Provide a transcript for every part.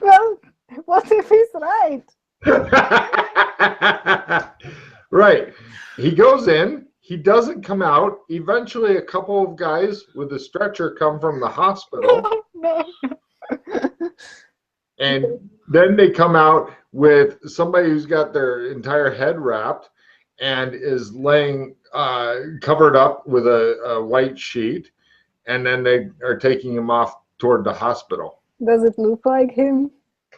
Well, what if he's right? Right. He goes in. He doesn't come out. Eventually, a couple of guys with a stretcher come from the hospital. No. And then they come out with somebody who's got their entire head wrapped and is laying covered up with a white sheet. And then they are taking him off toward the hospital. Does it look like him?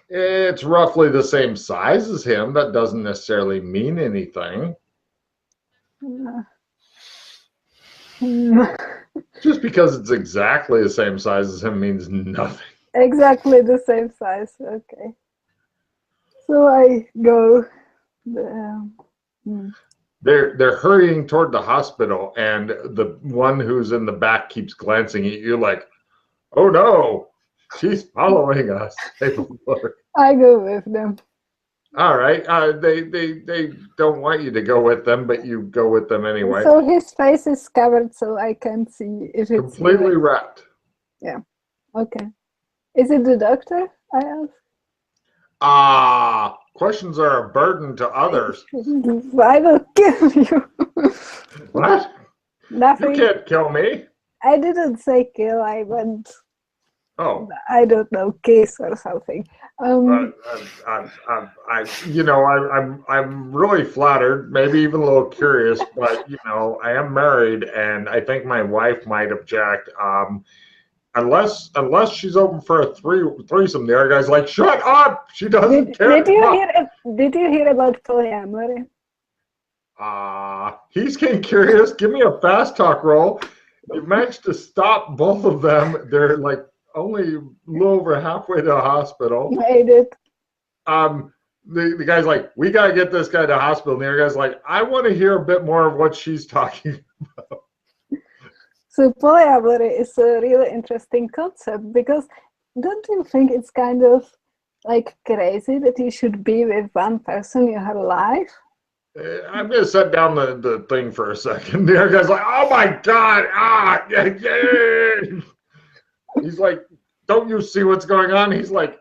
It's roughly the same size as him. That doesn't necessarily mean anything. Just because it's exactly the same size as him means nothing. Exactly the same size. Okay. So I go. They're hurrying toward the hospital, and the one who's in the back keeps glancing at you like, "Oh no, she's following us." I go with them. All right. They don't want you to go with them, but you go with them anyway. So his face is covered, so I can't see if it's completely wrapped. Yeah. Okay. Is it the doctor? I ask. Questions are a burden to others. I will kill you. What? Nothing. You can't kill me. I didn't say kill. I meant. Oh. I don't know, kiss or something. I'm really flattered, maybe even a little curious, but I am married, and I think my wife might object. Unless she's open for a threesome, the other guy's like, "Shut up! She doesn't care." Did you hear about polyamory? He's getting curious. Give me a fast talk roll. You managed to stop both of them. They're like only a little over halfway to the hospital. Made it. The guy's like, "We gotta get this guy to the hospital." And the other guy's like, "I want to hear a bit more of what she's talking about." So polyamory is a really interesting concept, because don't you think it's kind of like crazy that you should be with one person your whole life? I'm gonna set down the thing for a second. The other guy's like, "Oh my god!" He's like, "Don't you see what's going on?" He's like,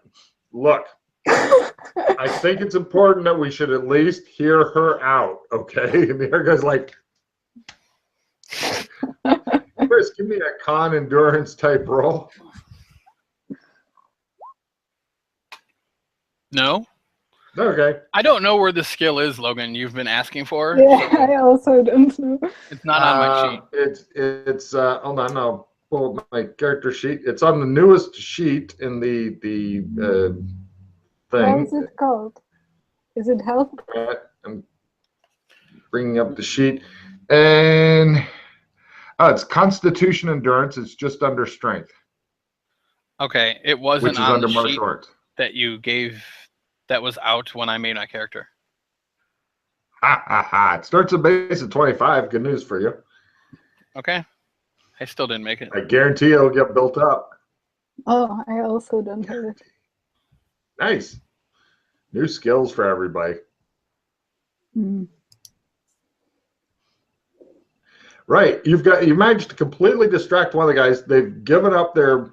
"Look, I think it's important that we should at least hear her out, okay?" And the other guy's like, "Chris, give me a con endurance type roll." No. Okay. I don't know where the skill is, Logan. You've been asking for. Yeah, so I also don't know. It's not on my sheet. It's hold on, I'll pull up my character sheet. It's on the newest sheet in the thing. What is it called? Is it health? I'm bringing up the sheet, and it's Constitution Endurance. It's just under Strength. Okay, it wasn't which is on under the martial sheet arts. That you gave. That was out when I made my character. Ha ha ha! It starts at base at 25. Good news for you. Okay, I still didn't make it. I guarantee it'll get built up. Oh, I also don't have it. Nice. New skills for everybody. Right. You managed to completely distract one of the guys. They've given up their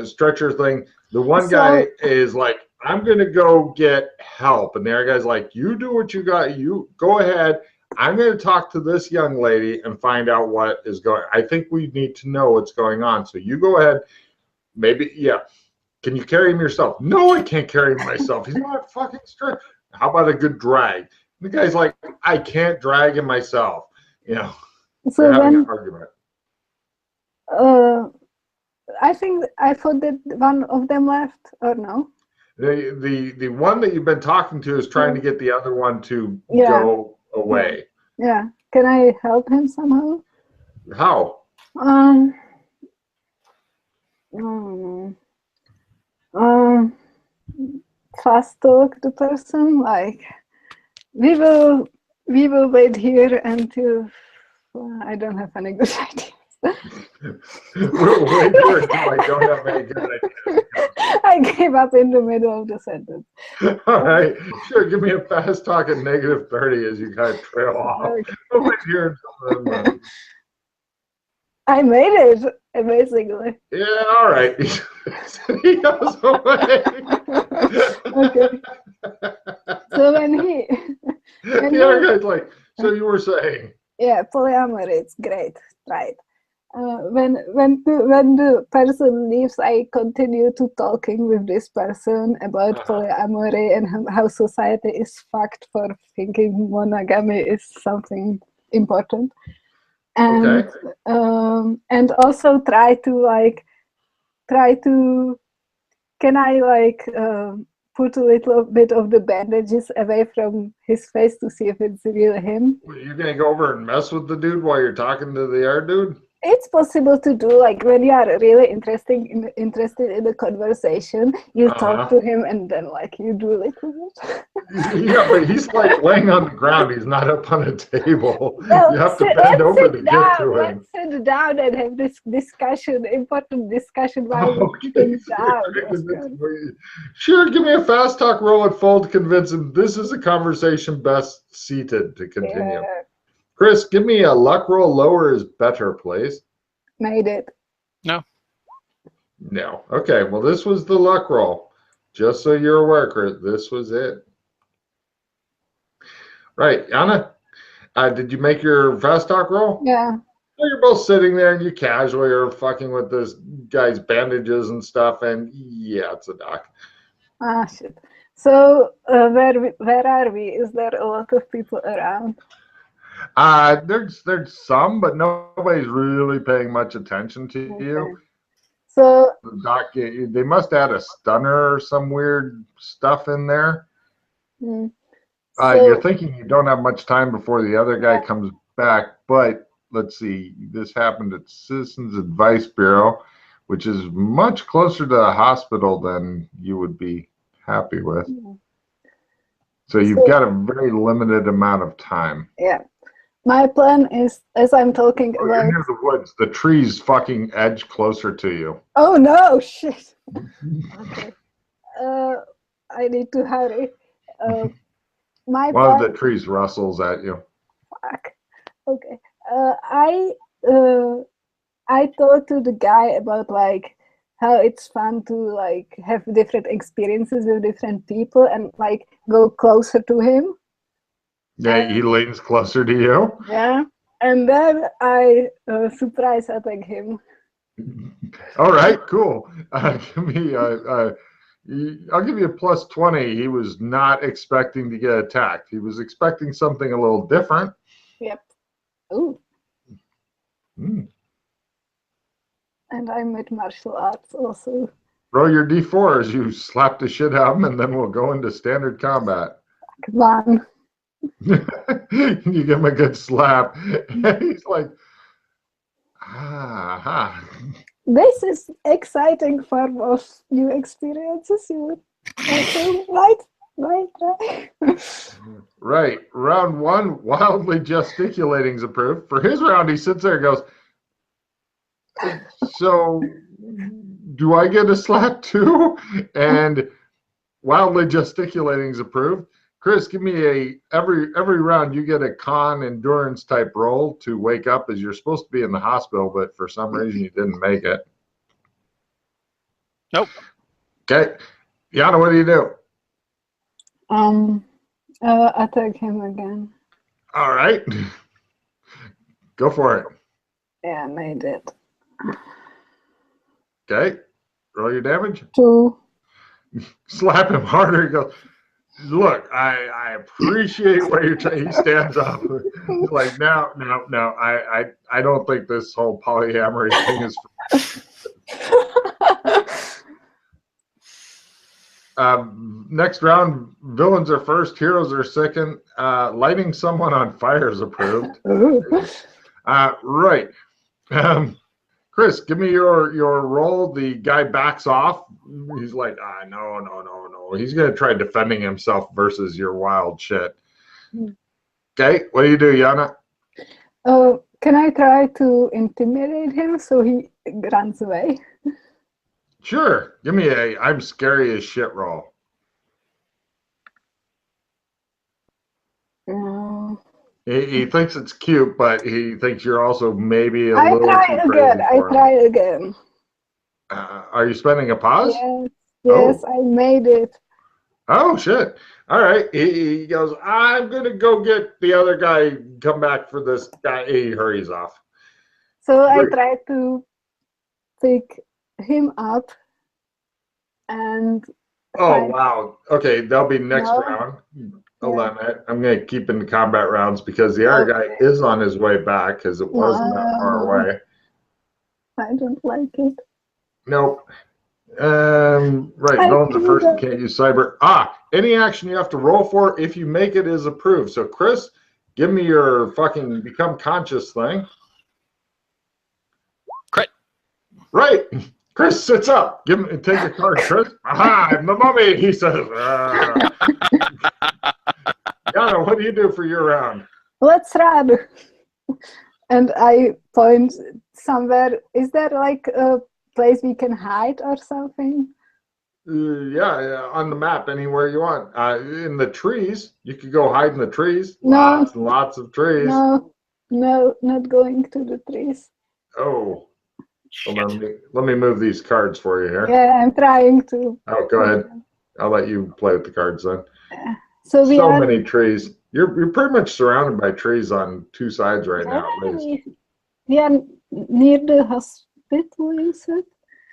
stretcher thing. The one guy is like, "I'm going to go get help." And the other guy's like, "You do what you got. You go ahead. I'm going to talk to this young lady and find out what is going on. I think we need to know what's going on. So you go ahead. Maybe, yeah. Can you carry him yourself?" "No, I can't carry him myself. He's not fucking straight." "How about a good drag?" And the guy's like, "I can't drag him myself." So having an argument. I thought that one of them left, or no? The one that you've been talking to is trying to get the other one to go away. Yeah. Can I help him somehow? How? Fast talk the person, like we will wait here until I don't have any good ideas. We'll wait here until I don't have any good ideas. I gave up in the middle of the sentence. All right, sure. Give me a fast talk at -30 as you guys trail off. Okay. We'll wait here until then. I made it amazingly. Yeah, all right. He goes away. Okay. So when The other guy's like, so you were saying? yeah, polyamory, it's great, right? When the person leaves, I continue to talking with this person about polyamory and how society is fucked for thinking monogamy is something important, and and also try to can I put a little bit of the bandages away from his face to see if it's really him. You're gonna go over and mess with the dude while you're talking to the other dude? It's possible to do, like when you are really interested in the conversation, you talk to him and then like you do a little bit. Yeah, but he's like laying on the ground. He's not up on a table. Well, you have to bend over to get to him. Let's sit down and have this important discussion while we're sitting down. Sure, give me a fast talk roll at full to convince him this is a conversation best seated to continue. Yeah. Chris, give me a luck roll. Lower is better, please. Made it. No. No. Okay, well, this was the luck roll. Just so you're aware, Chris, this was it. Right, Anna, did you make your fast talk roll? Yeah. Well, you're both sitting there and you casually are fucking with this guy's bandages and stuff, and yeah, it's a doc. Ah, shit. So where are we? Is there a lot of people around? There's some, but nobody's really paying much attention to you. So the doc, they must add a stunner or some weird stuff in there. You're thinking you don't have much time before the other guy comes back, but let's see, this happened at Citizens Advice Bureau, which is much closer to the hospital than you would be happy with. So you've got a very limited amount of time. Yeah. My plan is, as I'm talking about... You're near the woods. The trees fucking edge closer to you. Oh, no! Shit! Okay. I need to hurry. One of the trees rustles at you. Fuck. Okay. I talked to the guy about like how it's fun to like have different experiences with different people and like go closer to him. Yeah, he leans closer to you. Yeah, and then I surprise attack him. All right, cool. Give me I'll give you a plus 20. He was not expecting to get attacked. He was expecting something a little different. Yep. Ooh. And I'm with martial arts also. Roll your d4 as you slap the shit out of him, and then we'll go into standard combat. Come on. You give him a good slap. He's like, ah. This is exciting form of new experiences. You would also, right? Right. Round one, wildly gesticulating is approved. For his round, he sits there and goes, so do I get a slap too? And wildly gesticulating is approved. Chris, give me every round you get a con endurance type roll to wake up, as you're supposed to be in the hospital, but for some reason you didn't make it. Nope. Okay. Yana, what do you do? Attack him again. All right. Go for it. Yeah, I made it. Okay. Roll your damage. 2. Slap him harder. He goes, look, I appreciate what you're trying. He stands up. He's like, no, I don't think this whole polyamory thing is next round, villains are first, heroes are second. Lighting someone on fire is approved. Right. Chris, give me your roll. The guy backs off. He's like, no. He's going to try defending himself versus your wild shit. Okay, what do you do, Yana? Can I try to intimidate him so he runs away? Sure. Give me a I'm scary as shit roll. He thinks it's cute, but he thinks you're also maybe a I little try too again. crazy I for him. try again. Are you spending a pause? Yes, Oh. yes, I made it. Oh, shit. All right. He goes, I'm going to go get the other guy, come back for this guy. He hurries off. So I try to pick him up and Oh, wow. Okay, that'll be next No. round. Hold Yeah. on a minute. I'm going to keep in the combat rounds because the other guy is on his way back because it wasn't that far No. away. I don't like it. Nope. Right, I villain's the think first that- you can't use cyber. Any action you have to roll for if you make it is approved. So, Chris, give me your fucking become conscious thing. Crit. Right. Chris sits up. Take a card, Chris. Aha, I'm the mummy, he says. Yana, what do you do for your round? Let's run. And I point somewhere. Is there like a place we can hide or something? Yeah, on the map, anywhere you want. In the trees, you could go hide in the trees. No. Lots and lots of trees. No, not going to the trees. Oh. Hold on, let me move these cards for you here. Yeah, I'm trying to. Oh, go ahead. I'll let you play with the cards then. So we are many trees. You're pretty much surrounded by trees on two sides right now, at least. we are near the hospital, you said?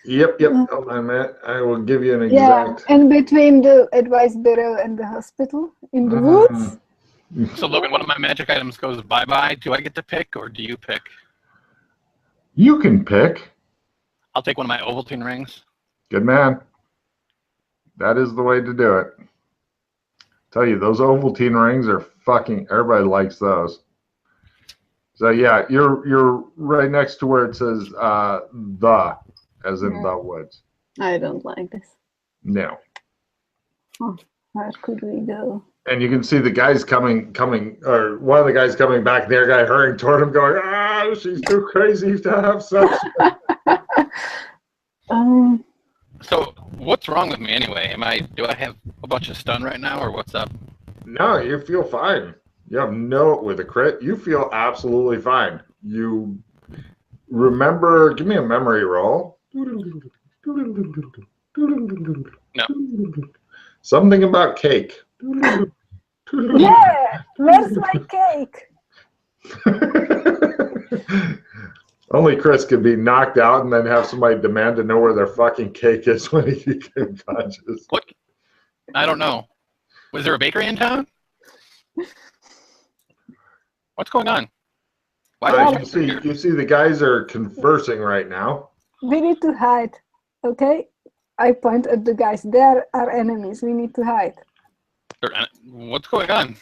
Yep. Hold on a minute. I will give you an Yeah, exact. and between the advice bureau and the hospital in the woods. So Logan, one of my magic items goes bye-bye. Do I get to pick or do you pick? You can pick. I'll take one of my Ovaltine rings. Good man. That is the way to do it. Tell you, those Ovaltine rings are fucking. Everybody likes those. So yeah, you're right next to where it says the, as in the woods. I don't like this. No. Oh, where could we go? And you can see the guys coming, or one of the guys coming back, their guy hurrying toward him, going, she's too crazy to have sex. So what's wrong with me anyway? Do I have a bunch of stun right now, or what's up? No, you feel fine. You have with a crit, you feel absolutely fine. You remember, give me a memory roll. No. Something about cake. Yeah, where's my cake? Only Chris could be knocked out and then have somebody demand to know where their fucking cake is when he became conscious. What? I don't know. Was there a bakery in town? What's going on? Why You see the guys are conversing right now. We need to hide, okay? I point at the guys. They're our enemies. We need to hide. What's going on?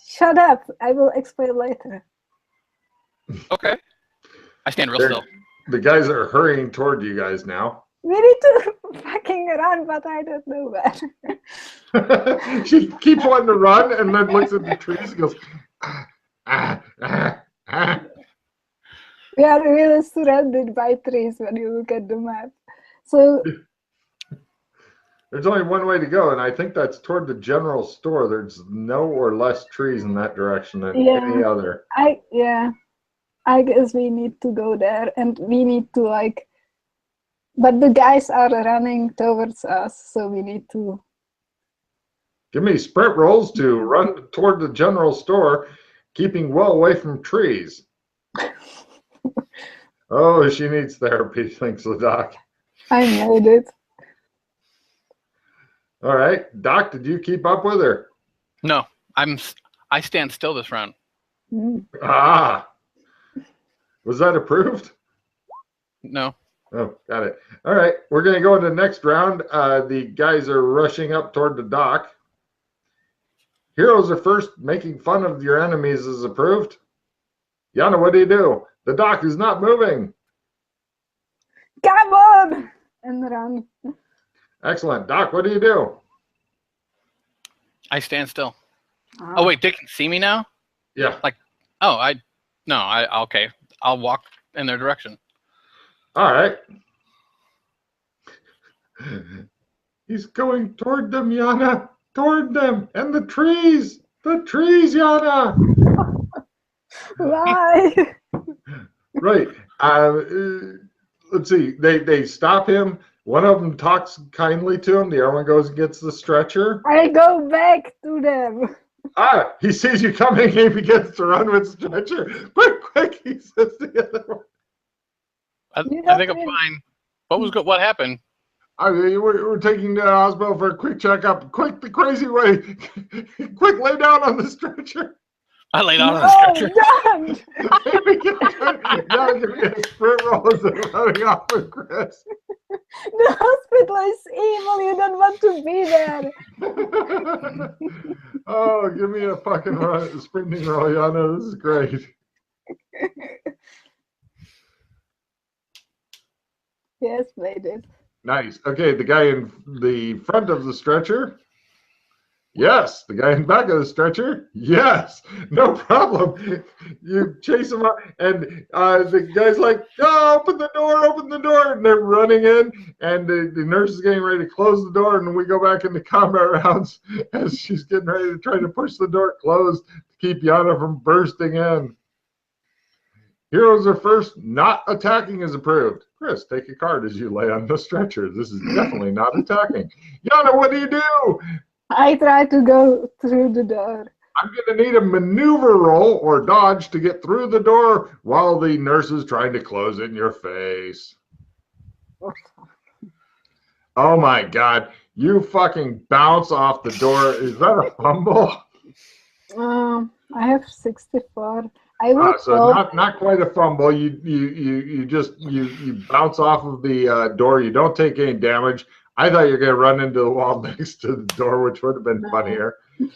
Shut up. I will explain later. Okay. I stand real still. The guys are hurrying toward you guys now. We need to fucking run, but I don't know where. She keeps wanting to run and then looks at the trees and goes, We are really surrounded by trees when you look at the map. So there's only one way to go, and I think that's toward the general store. There's no or less trees in that direction than any other. I guess we need to go there, and we need to but the guys are running towards us, so we need to. Give me sprint rolls to run toward the general store, keeping well away from trees. Oh, she needs therapy, thinks the doc. I made it. All right, Doc, did you keep up with her? No, I stand still this round. Was that approved? No. Oh, got it. All right, we're going to go into the next round. The guys are rushing up toward the dock. Heroes are first. Making fun of your enemies is approved. Yana, what do? The dock is not moving. Come on! And run. Excellent. Doc, what do? I stand still. Oh wait, they can see me now? Yeah. Okay. I'll walk in their direction. All right. He's going toward them, Yana. Toward them and the trees. The trees, Yana. Why? Right. Let's see. They stop him. One of them talks kindly to him. The other one goes and gets the stretcher. I go back to them. He sees you coming. He begins to run with the stretcher. Quick, quick! He says to the other one. I think I'm fine. What happened? We're taking the hospital for a quick checkup. Quick, the crazy way. Quick, lay down on the stretcher. I laid out on the stretcher. Done. Gotta give me a sprint roll as they're running off with Chris. The hospital is evil. You don't want to be there. Oh, give me a fucking sprinting roll, Yana. This is great. Yes, made it. Nice. Okay, the guy in the front of the stretcher. Yes. The guy in the back of the stretcher. Yes. No problem. You chase him up, and the guy's like, oh, open the door. And they're running in, and the nurse is getting ready to close the door, and we go back into combat rounds as she's getting ready to try to push the door closed to keep Yana from bursting in. Heroes are first. Not attacking is approved. Chris, take a card as you lay on the stretcher. This is definitely not attacking. Yana, what do you do? I try to go through the door. I'm going to need a maneuver roll or dodge to get through the door while the nurse is trying to close it in your face. Oh my God. You fucking bounce off the door. Is that a fumble? I have 64. I would so not quite a fumble. You just bounce off of the door. You don't take any damage. I thought you were going to run into the wall next to the door, which would have been funnier.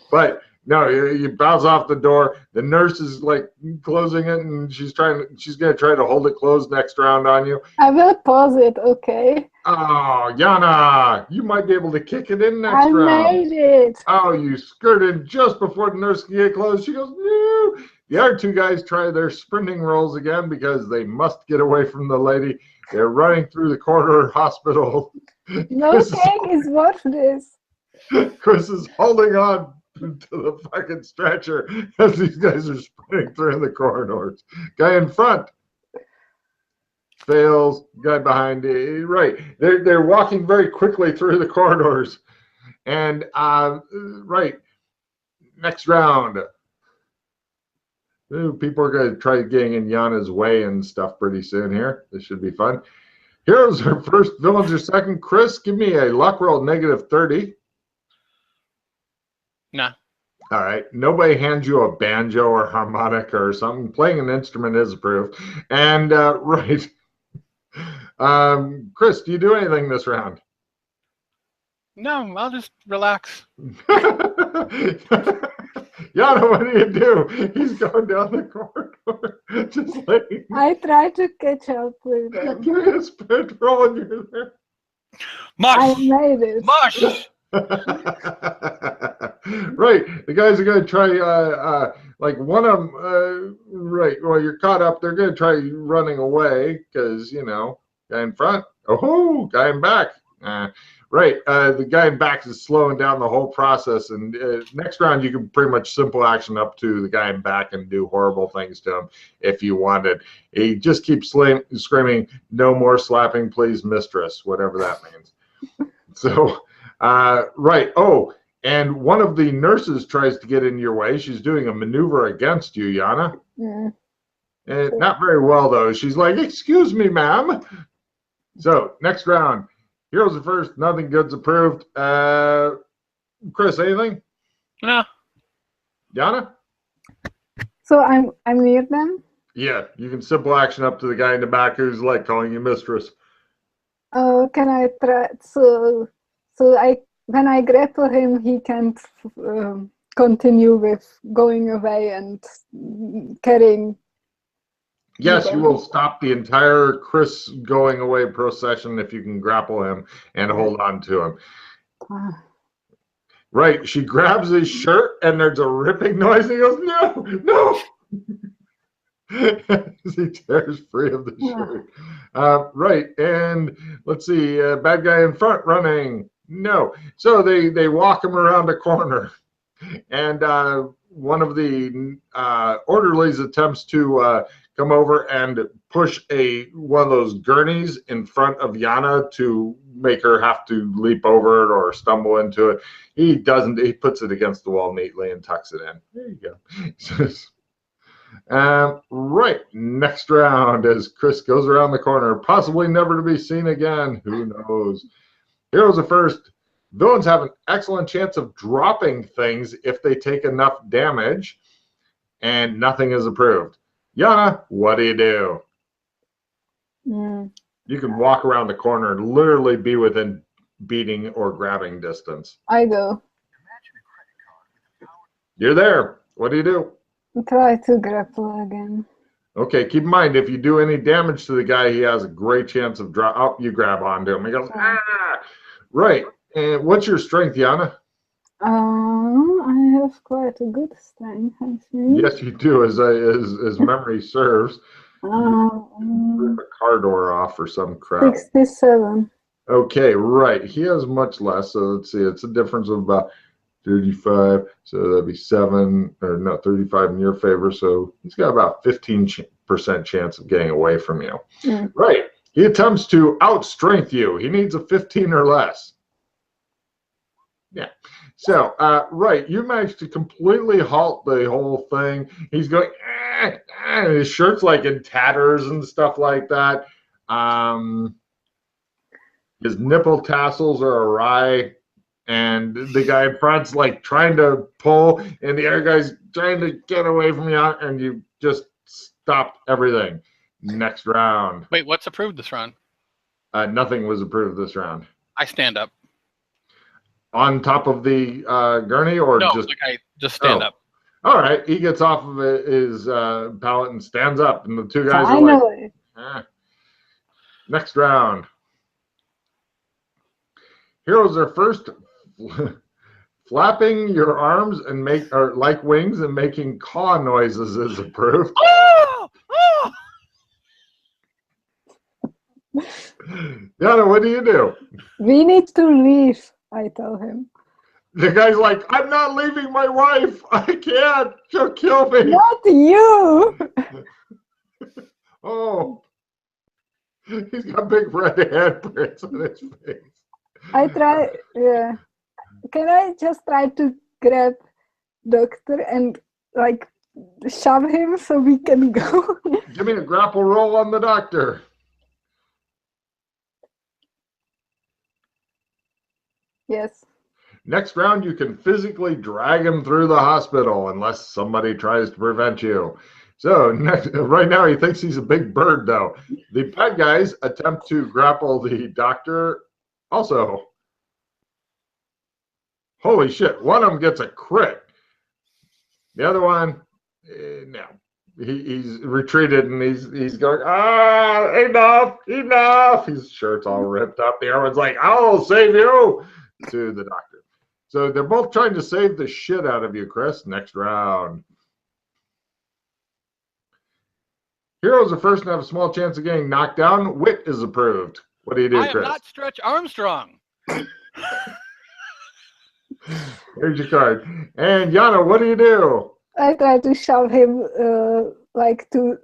But no, you bounce off the door. The nurse is like closing it, and she's going to try to hold it closed next round on you. I will pause it, okay? Oh, Yana, you might be able to kick it in next round. I made it. Oh, you skirted just before the nurse can get close. She goes, no. The other two guys try their sprinting rolls again because they must get away from the lady. They're running through the corridor hospital. No cake is worth this. Chris is holding on to the fucking stretcher as these guys are sprinting through the corridors. Guy in front fails. Guy behind, right. They're walking very quickly through the corridors. And right, next round. Ooh, people are going to try getting in Yana's way and stuff pretty soon here. This should be fun. Heroes are first, villains are second. Chris, give me a luck roll -30. Nah. All right. Nobody hands you a banjo or harmonica or something. Playing an instrument is approved. And right. Chris, do you do anything this round? No, I'll just relax. Yana, what do? He's going down the corridor. Just like I try to catch up with them. give me a sprint roll and you're there. Mush! I made it. Mush! Right. The guys are going to try, like one of them, right. Well, you're caught up. They're going to try running away because, you know, guy in front. Oh, guy in back. Right. The guy in back is slowing down the whole process. And next round, you can pretty much simple action up to the guy in back and do horrible things to him if you wanted. He just keeps screaming, no more slapping, please, mistress, whatever that means. So, right. Oh, and one of the nurses tries to get in your way. She's doing a maneuver against you, Yana. Mm. Not very well, though. She's like, excuse me, ma'am. So, next round. Heroes are first. Nothing good's approved. Chris, anything? No. Yana? So I'm near them? Yeah, you can simple action up to the guy in the back who's like calling you mistress. Can I try? So when I grapple him, he can't continue with going away and carrying. Yes, you will stop the entire Chris going away procession if you can grapple him and hold on to him. Right, she grabs his shirt and there's a ripping noise and he goes, no, no. He tears free of the shirt. Right, and let's see, bad guy in front running. No. So they walk him around a corner. And one of the orderlies attempts to come over and push one of those gurneys in front of Yana to make her have to leap over it or stumble into it. He doesn't. He puts it against the wall neatly and tucks it in. There you go. Right, next round as Chris goes around the corner, possibly never to be seen again. Who knows? Heroes are first. Villains have an excellent chance of dropping things if they take enough damage, and nothing is approved. Yana, what do you do? You can walk around the corner and literally be within beating or grabbing distance. I go. You're there. What do you do? Try to grapple again. Okay, keep in mind, if you do any damage to the guy, he has a great chance of drop. Oh, you grab onto him. He goes, ah! Right. And what's your strength, Yana? I have quite a good strength, I think. Yes, you do, as memory serves. Rip a car door off or some crap. 67. Okay, right. He has much less. So let's see. It's a difference of about 35. So that'd be 7 or no 35 in your favor. So he's got about 15% chance of getting away from you. Right. He attempts to outstrength you. He needs a 15 or less. Yeah. So, right, you managed to completely halt the whole thing. He's going, and his shirt's like in tatters and stuff like that. His nipple tassels are awry, and the guy in front's like trying to pull, and the other guy's trying to get away from you, and you just stopped everything. Next round. Wait, what's approved this round? Nothing was approved this round. I stand up. On top of the gurney, or no, just? Like I just stand up. All right, he gets off of his pallet and stands up, and the two guys are like, Next round. Heroes are first. Flapping your arms and like wings and making caw noises is approved. Oh! Oh! Yana, what do you do? We need to leave, I tell him. The guy's like, I'm not leaving my wife. I can't. She'll kill me. Not you. Oh. He's got big red handprints on his face. I try, yeah. Can I just try to grab Doctor and like shove him so we can go? Give me a grapple roll on the Doctor. Yes. Next round, you can physically drag him through the hospital unless somebody tries to prevent you. So right now, he thinks he's a big bird, though. The bad guys attempt to grapple the Doctor also. Holy shit, one of them gets a crit. The other one, no. He's retreated and he's going, enough. His shirt's all ripped up. The other one's like, I'll save you, to the Doctor. So they're both trying to save the shit out of you, Chris. Next round. Heroes are first and have a small chance of getting knocked down. Wit is approved. What do you do, Chris? I am not Stretch Armstrong. Here's your card. And Yana, what do you do? I try to shove him like to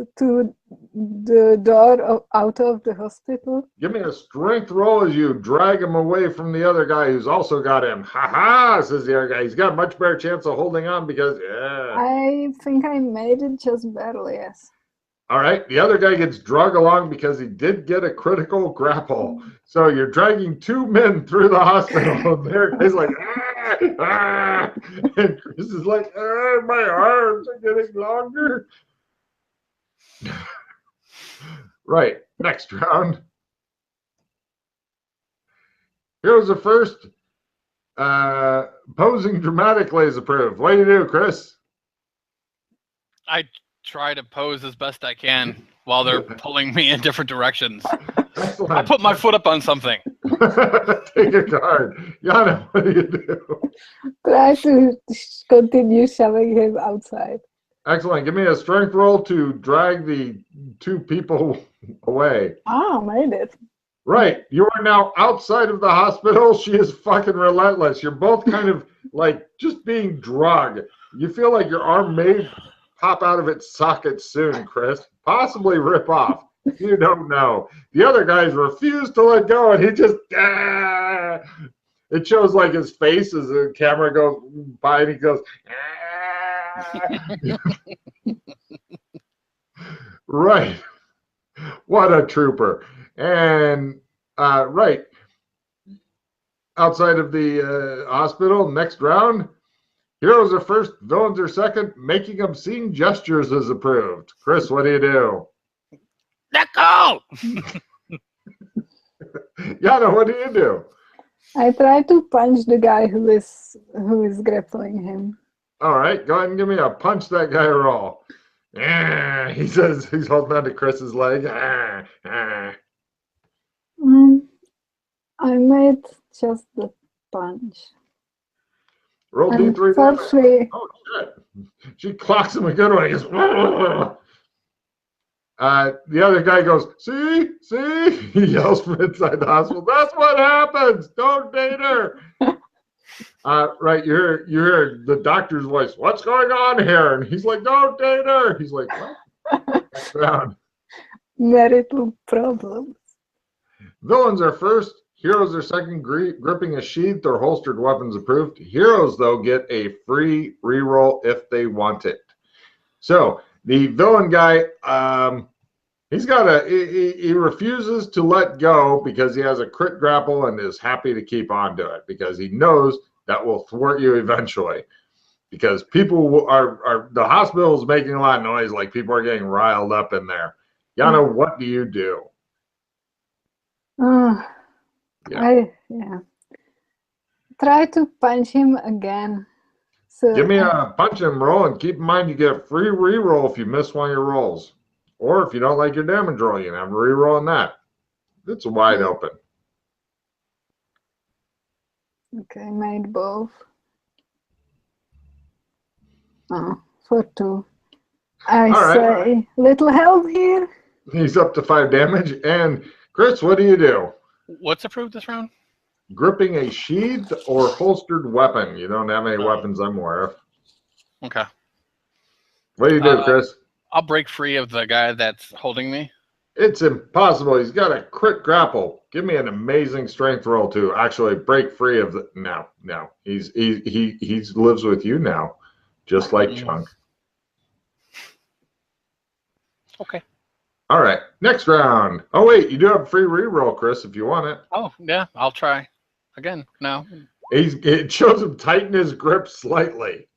the door out of the hospital. Give me a strength roll as you drag him away from the other guy who's also got him. Ha ha, says the other guy. He's got a much better chance of holding on because, I think I made it just barely, yes. All right, the other guy gets dragged along because he did get a critical grapple. So you're dragging two men through the hospital. And there, he's like, and Chris is like, my arms are getting longer. Right, next round. Here's the first. Posing dramatically is approved. What do you do, Chris? I try to pose as best I can while they're pulling me in different directions. Excellent. I put my foot up on something. Take a card. Yana, what do you do? Try to continue shoving him outside. Excellent. Give me a strength roll to drag the two people away. Ah, made it. Right. You are now outside of the hospital. She is fucking relentless. You're both kind of like just being drugged. You feel like your arm may pop out of its socket soon, Chris. Possibly rip off. You don't know. The other guys refuse to let go, and he just it shows like his face as the camera goes by, and he goes right. What a trooper. And right outside of the hospital, next round, heroes are first, villains are second. Making obscene gestures is approved. Chris, what do you do? Let go! Yana, what do you do? I try to punch the guy who is grappling him. All right, go ahead and give me a punch that guy roll. He says he's holding on to Chris's leg. I made just the punch. Roll And D3 for damage. free. Oh, shit. She clocks him a good one. He goes, the other guy goes, see? He yells from inside the hospital. That's what happens. Don't date her. Right, you hear the doctor's voice. What's going on here? And he's like, don't date her. He's like, what? Next round. Marital problems. Villains are first. Heroes are second. Gripping a sheathed or holstered weapons approved. Heroes, though, get a free reroll if they want it. So the villain guy, he refuses to let go because he has a crit grapple and is happy to keep on to it because he knows that will thwart you eventually. Because people the hospital is making a lot of noise, like people are getting riled up in there. Yana, what do you do? Try to punch him again. So Give me a punch him roll, and keep in mind you get a free reroll if you miss one of your rolls. Or if you don't like your damage roll, you can have a reroll on that. It's wide open. Okay, made both. Oh, for 2. I say little help here. He's up to 5 damage. And Chris, what do you do? What's approved this round? Gripping a sheathed or holstered weapon. You don't have any weapons I'm aware of. Okay. What do you do, Chris? I'll break free of the guy that's holding me. It's impossible. He's got a crit grapple. Give me an amazing strength roll to actually break free of the. No. He lives with you now, just like Chunk. Okay. All right, next round. Oh wait, you do have a free reroll, Chris, if you want it. Oh yeah, I'll try again now. It shows him tighten his grip slightly.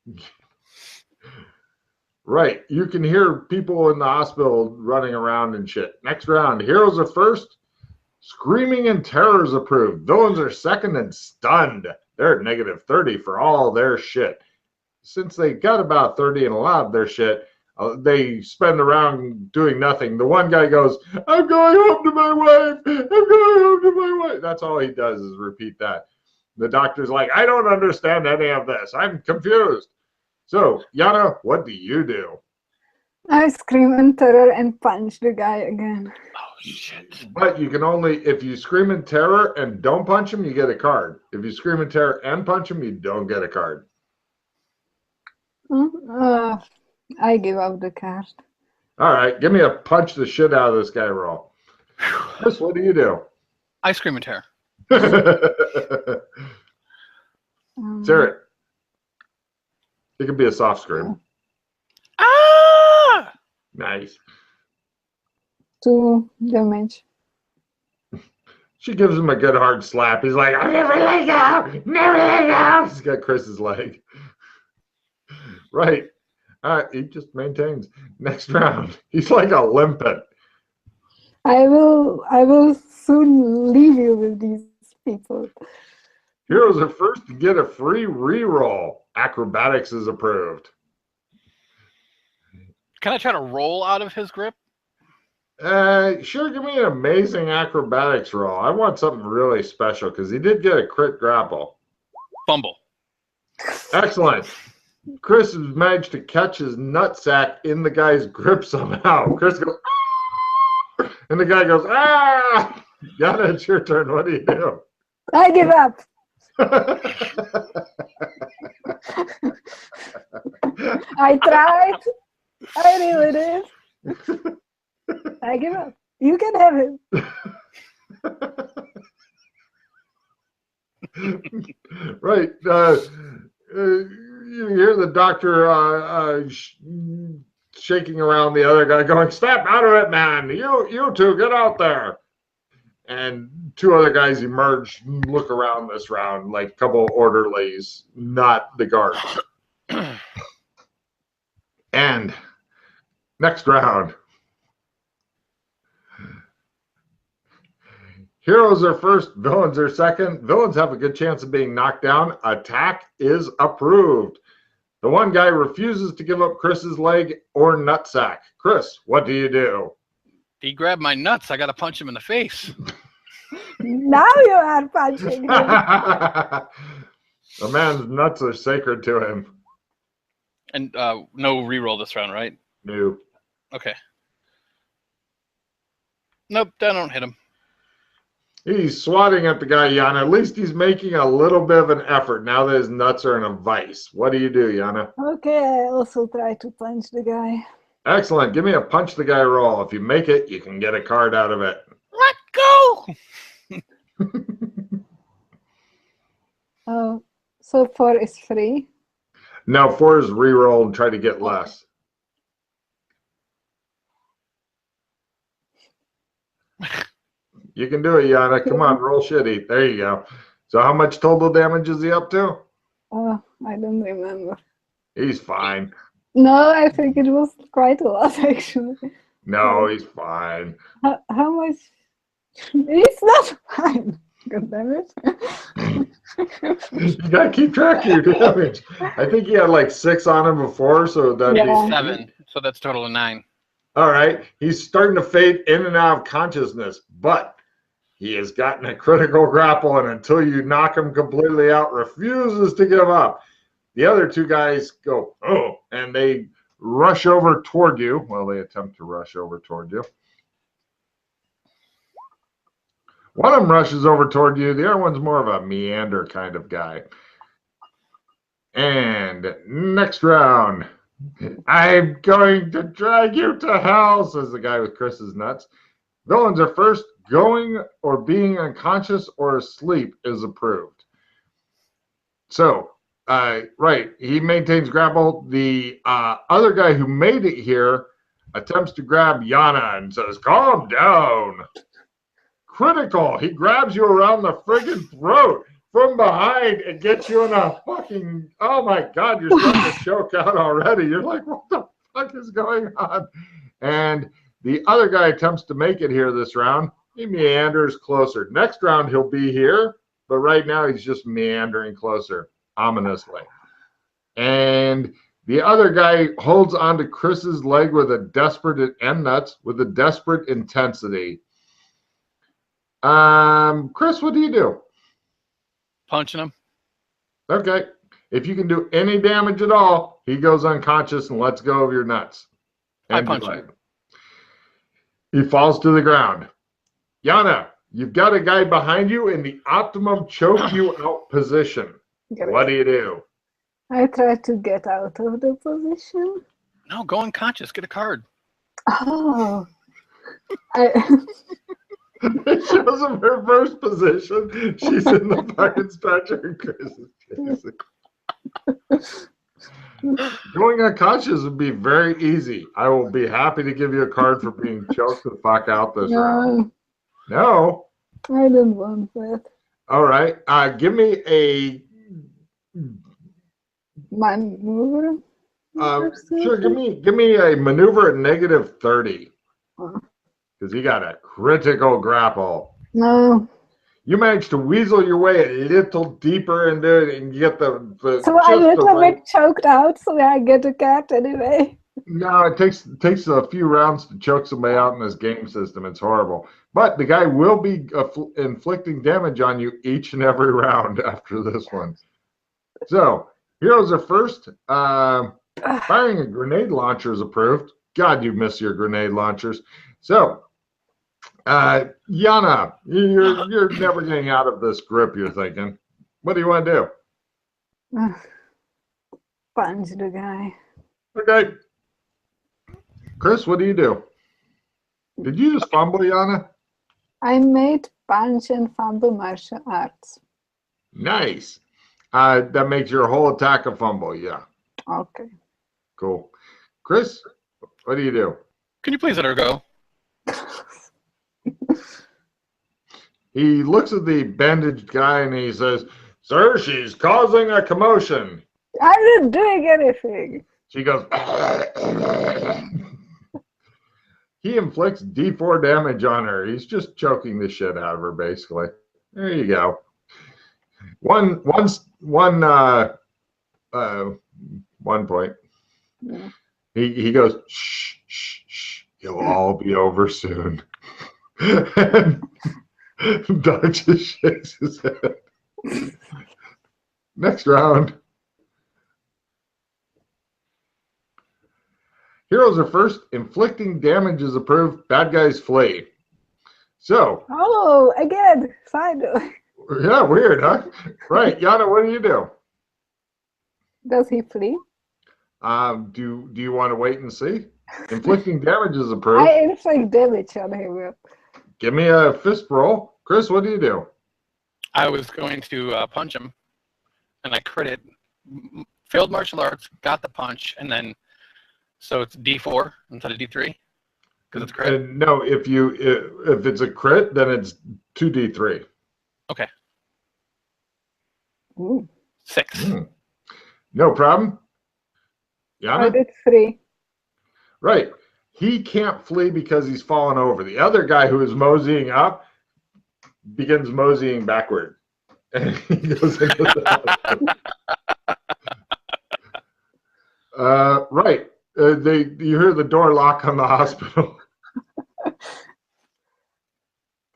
Right, you can hear people in the hospital running around and shit. Next round, heroes are first. Screaming and terror is approved. Villains are second and stunned. They're at negative 30 for all their shit. Since they got about 30 and a lot of their shit, they spend around doing nothing. The one guy goes, I'm going home to my wife. I'm going home to my wife. That's all he does is repeat that. The doctor's like, I don't understand any of this. I'm confused. So, Yana, what do you do? I scream in terror and punch the guy again. Oh, shit. But you can only, if you scream in terror and don't punch him, you get a card. If you scream in terror and punch him, you don't get a card. I give up the card. All right, give me a punch the shit out of this guy roll. Chris, what do you do? I scream in terror. Sarah, it could be a soft scream. Ah! Nice. 2 damage. She gives him a good hard slap. He's like, I'll never let go. Never let go. He's got Chris's leg. Right. He just maintains. Next round. He's like a limpet. I will soon leave you with these people. Heroes are first to get a free reroll. Acrobatics is approved. Can I try to roll out of his grip? Sure, give me an amazing acrobatics roll. I want something really special because he did get a crit grapple. Fumble. Excellent. Chris has managed to catch his nutsack in the guy's grip somehow. Chris goes, ah! And the guy goes, ah! Yana, it's your turn. What do you do? I give up. I tried. I really did. I give up. You can have him. Right. You hear the doctor shaking around the other guy, going, "Step out of it, man! You two, get out there!" And two other guys emerge, look around this round, like a couple of orderlies, not the guards. And next round. Heroes are first, villains are second. Villains have a good chance of being knocked down. Attack is approved. The one guy refuses to give up Chris's leg or nutsack. Chris, what do you do? He grabbed my nuts. I got to punch him in the face. Now you are punching him. A man's nuts are sacred to him. And no reroll this round, right? No. Okay. Nope, I don't hit him. He's swatting at the guy, Yana. At least he's making a little bit of an effort now that his nuts are in a vice. What do you do, Yana? Okay, I also try to punch the guy. Excellent. Give me a punch the guy roll. If you make it, you can get a card out of it. Let go! Oh, so 4 is free? No, 4 is reroll and try to get less. You can do it, Yana. Come on, roll shitty. There you go. So how much total damage is he up to? Oh, I don't remember. He's fine. No, I think it was quite a lot, actually. No, he's fine. How much? It's not fine. God damn it. You gotta keep track of your damage. I think he had like 6 on him before, so that'd be 7. So that's total of 9. all right. He's starting to fade in and out of consciousness, but he has gotten a critical grapple, and until you knock him completely out, refuses to give up. The other 2 guys go, oh, and they rush over toward you. Well, they attempt to rush over toward you. One of them rushes over toward you. The other one's more of a meander kind of guy. And next round. I'm going to drag you to hell, says the guy with Chris's nuts. Villains are first. Going or being unconscious or asleep is approved. So, right, he maintains grapple. The other guy who made it here attempts to grab Yana and says, calm down. Critical. He grabs you around the friggin' throat from behind and gets you in a fucking, oh my God, you're starting to choke out already. You're like, what the fuck is going on? And the other guy attempts to make it here this round. He meanders closer. Next round, he'll be here, but right now he's just meandering closer, ominously. And the other guy holds onto Chris's leg with a desperate, and nuts, with a desperate intensity. Chris, what do you do? Punching him. Okay. If you can do any damage at all, he goes unconscious and lets go of your nuts. I punch him. He falls to the ground. Yana, you've got a guy behind you in the optimum choke you out position. What do you do? I try to get out of the position. No, go unconscious. Get a card. Oh. It shows him her first position. She's in the fucking stretcher. Going unconscious would be very easy. I will be happy to give you a card for being choked the fuck out this round. No. I don't want that. All right. Give me a maneuver. Sure. Give me a maneuver at -30. Because you got a critical grapple. No. You managed to weasel your way a little deeper into it and get the so I'm a little bit choked out, so I get a cat anyway. No, it takes a few rounds to choke somebody out in this game system. It's horrible. But the guy will be inflicting damage on you each and every round after this one. So, heroes are first. Firing a grenade launcher is approved. God, you miss your grenade launchers. So, Yana, you're never getting out of this grip, you're thinking. What do you want to do? Punch the guy. Okay. Chris, what do you do? Did you just fumble, Yana? I made punch and fumble martial arts. Nice. That makes your whole attack a fumble. Yeah. Okay. Cool. Chris, what do you do? Can you please let her go? He looks at the bandaged guy and he says, "Sir, she's causing a commotion." I'm not doing anything. She goes, he inflicts D4 damage on her. He's just choking the shit out of her, basically. There you go. One point. Yeah. He goes, shh, shh, shh. It'll all be over soon. And Doug just shakes his head. Next round. Heroes are first. Inflicting damage is approved. Bad guys flee. So. Oh, again, finally. Yeah, weird, huh? Right. Yana, what do you do? Does he flee? Do you want to wait and see? Inflicting damage is approved. I inflict damage on him. Give me a fist roll. Chris, what do you do? I was going to punch him, and I crit it. Failed martial arts, got the punch, and then so it's D4 instead of D3 because it's crit. No, if it's a crit, then it's 2D3. Okay. Ooh. 6. No problem. Yana? I did 3. Right. He can't flee because he's fallen over. The other guy who is moseying up begins moseying backward. And he goes into the right. You hear the door lock on the hospital.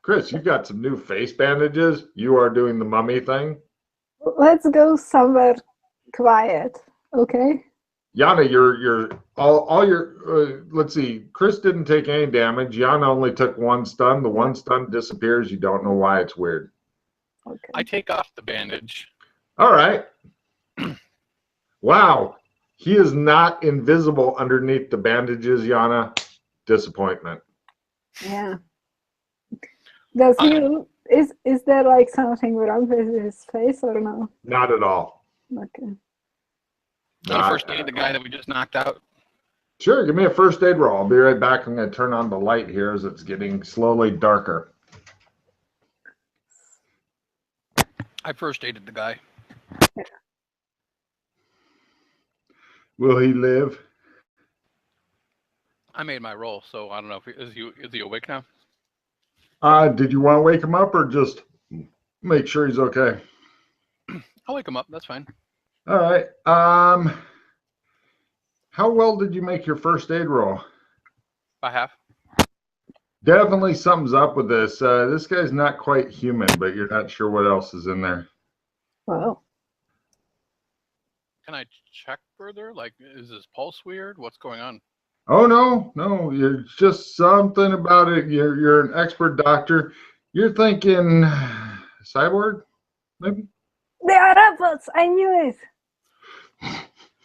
Chris, you've got some new face bandages. You are doing the mummy thing. Let's go somewhere quiet, okay? Yana, you're all your let's see. Chris didn't take any damage. Yana only took 1 stun. The 1 stun disappears. You don't know why. It's weird. Okay. I take off the bandage. All right. Wow. He is not invisible underneath the bandages, Yana. Disappointment. Yeah. Does he? Is there like something wrong with his face or no? Not at all. Okay. Want to first aid the guy that we just knocked out? Sure, give me a first aid roll. I'll be right back. I'm going to turn on the light here as it's getting slowly darker. I first aided the guy. Will he live? I made my roll, so I don't know if is he awake now? Did you want to wake him up or just make sure he's okay? I'll wake him up. That's fine. All right. How well did you make your first aid roll? By half. Definitely something's up with this. This guy's not quite human, but you're not sure what else is in there. Wow. Can I check further? Like, is his pulse weird? What's going on? Oh no, it's just something about it. You're an expert doctor. You're thinking cyborg, maybe? They are robots. I knew it.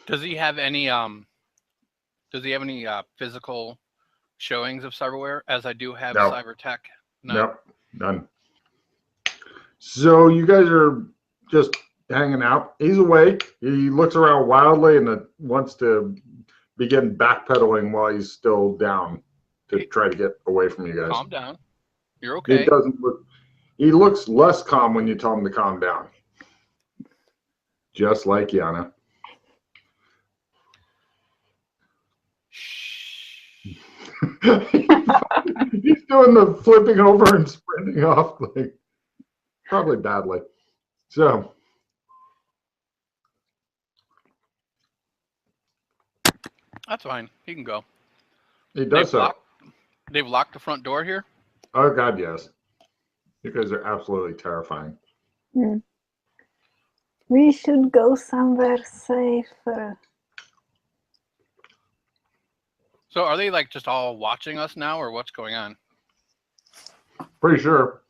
Does he have any physical showings of cyberware? As I do have No. cyber tech. No. Nope, none. So you guys are just hanging out. He's awake. He looks around wildly and wants to begin backpedaling while he's still down to try to get away from you guys. Calm down. You're okay. He doesn't look. He looks less calm when you tell him to calm down. Just like Yana. He's doing the flipping over and sprinting off thing. Probably badly. So. That's fine. He can go. He does so. They've locked the front door here? Oh, God, yes. You guys are absolutely terrifying. Hmm. We should go somewhere safer. So are they like just all watching us now, or what's going on? Pretty sure.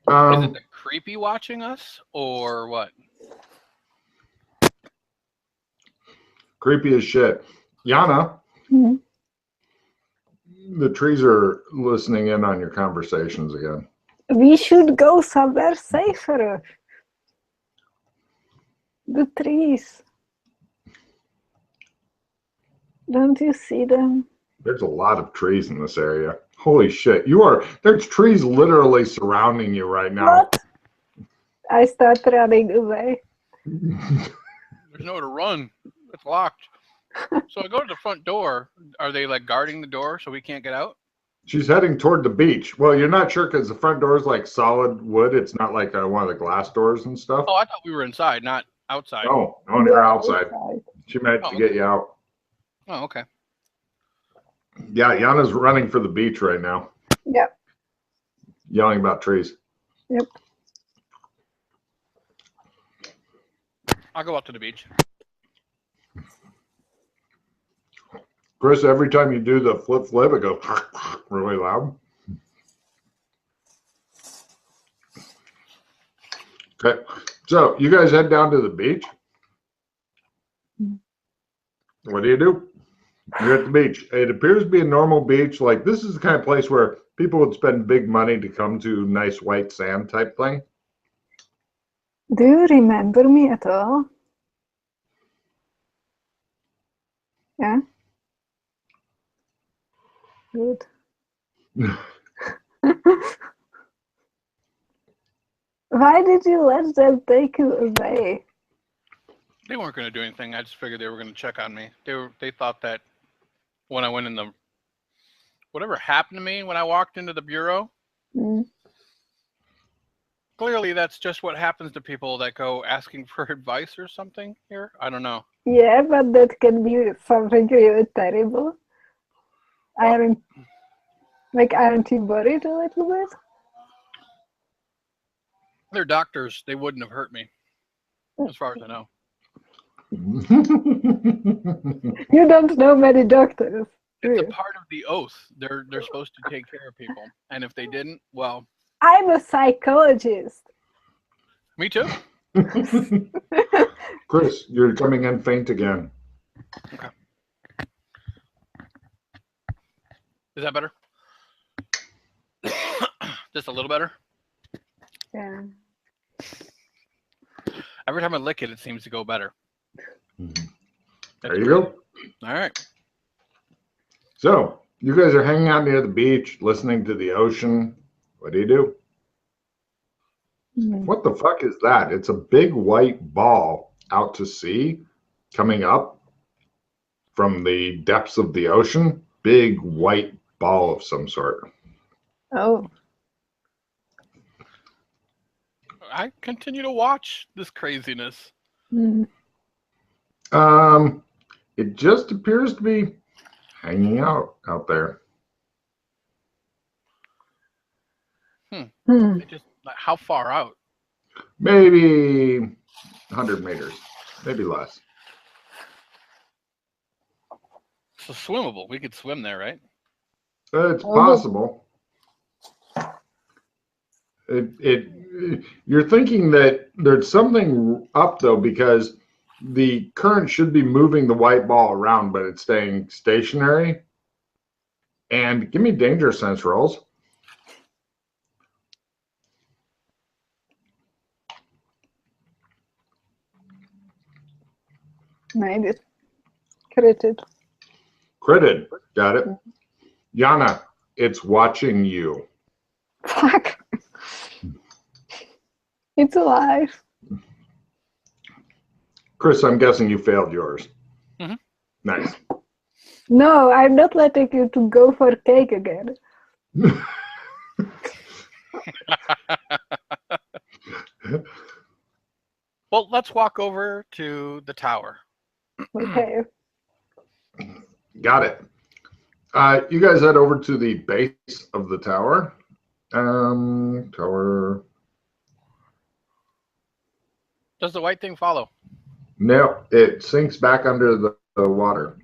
Is it the creepy watching us, or what? Creepy as shit. Yana, Hmm. the trees are listening in on your conversations again. We should go somewhere safer. The trees. Don't you see them? There's a lot of trees in this area. Holy shit. There's trees literally surrounding you right now. What? I start running away. There's nowhere to run. It's locked. So I go to the front door. Are they like guarding the door so we can't get out? She's heading toward the beach. Well, you're not sure because the front door is like solid wood. It's not like one of the glass doors and stuff. Oh, I thought we were inside, not outside. No, they're outside. She managed to get you out. Oh, okay. Yeah, Yana's running for the beach right now. Yep. Yelling about trees. Yep. I'll go up to the beach. Chris, every time you do the flip, it goes really loud. Okay, so you guys head down to the beach. What do? You're at the beach. It appears to be a normal beach. Like, this is the kind of place where people would spend big money to come to nice white sand type thing. Do you remember me at all? Yeah? Good. Why did you let them take you away? They weren't going to do anything. I just figured they were going to check on me. They thought that when I went in the whatever happened to me when I walked into the bureau. Mm. Clearly, that's just what happens to people that go asking for advice or something here. I don't know. Yeah, but that can be something really terrible. Aren't you worried a little bit? They're doctors. They wouldn't have hurt me, as far as I know. You don't know many doctors. It's a part of the oath. They're supposed to take care of people, and if they didn't, well. I'm a psychologist. Me too. Chris, you're coming in faint again. Okay. Is that better? Just a little better? Yeah. Every time I lick it, it seems to go better. There you go. All right. So, you guys are hanging out near the beach, listening to the ocean. What do? What the fuck is that? It's a big white ball out to sea coming up from the depths of the ocean. Big white ball of some sort. Oh. I continue to watch this craziness. Mm. It just appears to be hanging out there. Hmm. It just, like, how far out? Maybe 100 meters, maybe less. So swimmable. We could swim there, right? It's possible. You're thinking that there's something up though, because the current should be moving the white ball around, but it's staying stationary. And give me danger sense rolls. Made it. Critted. Critted. Got it. Yana, it's watching you. Fuck. It's alive. Chris, I'm guessing you failed yours. Mm-hmm. Nice. No, I'm not letting you to go for cake again. Well, let's walk over to the tower. Okay. Got it. You guys head over to the base of the tower. Tower. Does the white thing follow? No, it sinks back under the water.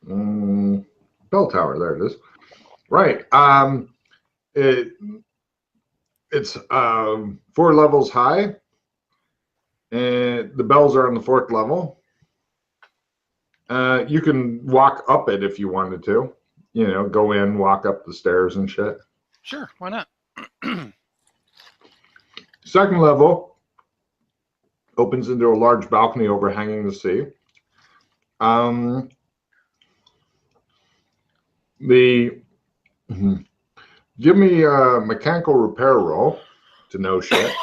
Bell tower, there it is. Right. It's 4 levels high, And the bells are on the 4th level. You can walk up it if you wanted to. You know, go in, walk up the stairs and shit. Sure, why not? 2nd level opens into a large balcony overhanging the sea. Give me a mechanical repair roll to know shit.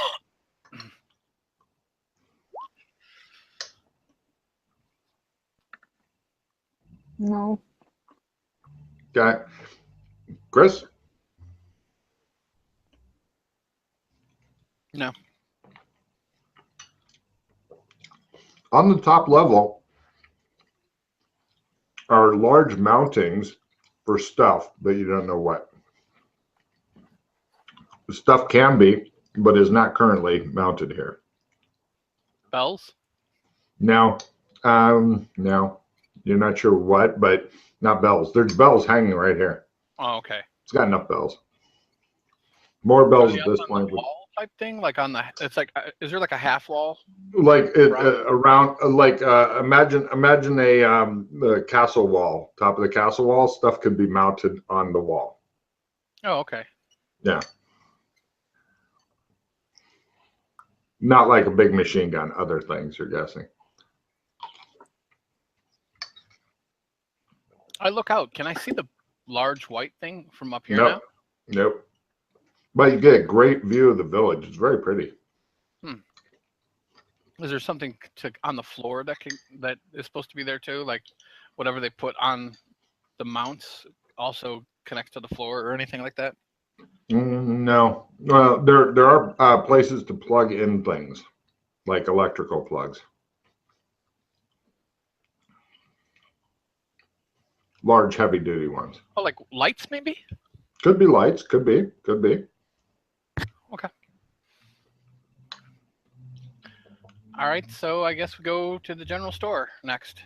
No. Okay. Chris? No. On the top level are large mountings for stuff that you don't know what. The stuff can be, but is not currently mounted here. Bells? No, no, you're not sure what, but not bells. There's bells hanging right here. Oh, okay. It's got enough bells. More Are bells they at up this on point. the wall type thing, like on the. It's like, is there like a half wall? Like it, Around- around, imagine a castle wall. Top of the castle wall, stuff could be mounted on the wall. Oh, okay. Yeah. Not like a big machine gun. Other things, you're guessing. I look out. Can I see the large white thing from up here Nope. Nope. But you get a great view of the village. It's very pretty. now? Is there something on the floor that is supposed to be there too? Like whatever they put on the mounts also connects to the floor or anything like that? No. Well, there are places to plug in things, like electrical plugs. Large, heavy-duty ones. Oh, like lights maybe? Could be lights. Could be. Could be. Okay. All right, so I guess we go to the general store next.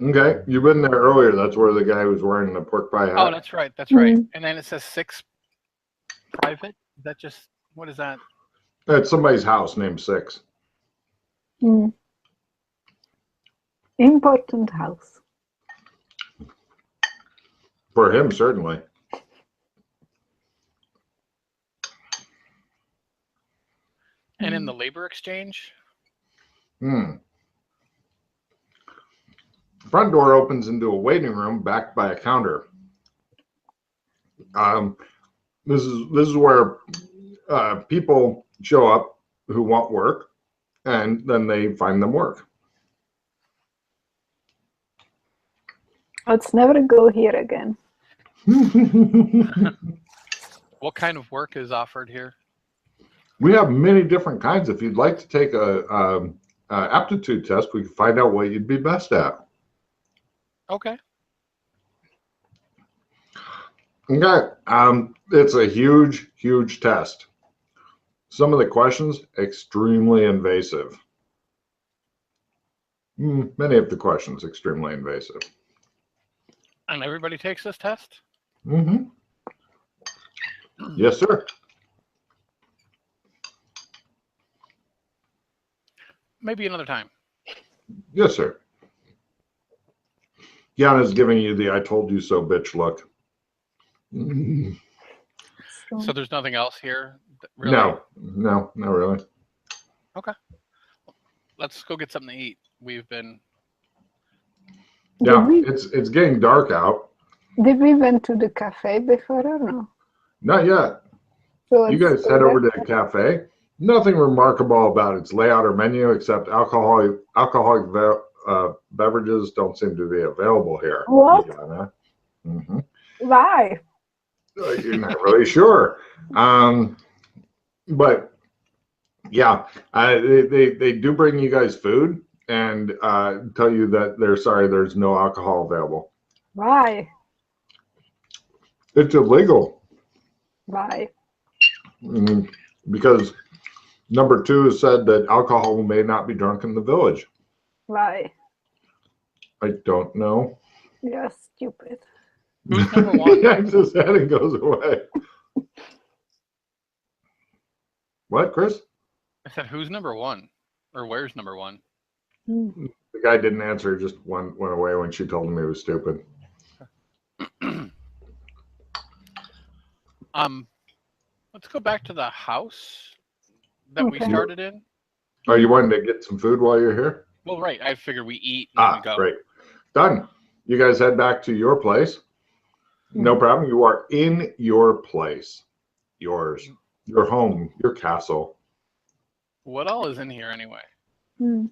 Okay. You've been there earlier. That's where the guy was wearing the pork pie hat. Oh, that's right. That's right. Mhm. And then it says 6 private. Is that just, what is that? At somebody's house named Six. Mm. Important house. For him, certainly. And in the labor exchange? Front door opens into a waiting room backed by a counter. This is where people show up who want work, and then they find them work. Let's never go here again. What kind of work is offered here? We have many different kinds. If you'd like to take a aptitude test, we can find out what you'd be best at. Okay. Okay. It's a huge, huge test. Some of the questions, extremely invasive. Many of the questions, extremely invasive. And everybody takes this test? Yes, sir. Maybe another time. Yes, sir. Yana's giving you the "I told you so" bitch look. So there's nothing else here? Really? No, not really. Okay. Let's go get something to eat. We've been. Yeah, it's getting dark out. Did we went to the cafe before or no? Not yet. So You guys head over to the cafe. Nothing remarkable about its layout or menu except alcoholic beverages don't seem to be available here. What? Mm-hmm. Why? You're not really sure. But yeah, they do bring you guys food and tell you that they're sorry there's no alcohol available. Why? It's illegal. Why? Because number 2 has said that alcohol may not be drunk in the village. Why? I don't know. You're stupid. Who's number 1? He hangs his head and goes away. What, Chris? I said, who's number 1? Or where's number 1? Mm. The guy didn't answer, just went away when she told him he was stupid. Let's go back to the house that we Okay. started in. Oh, you wanted to get some food while you're here? Well, right. I figure we eat and then we go. Great. Done. You guys head back to your place. No problem. You are in your place. Yours. Your home. Your castle. What all is in here anyway? Mm.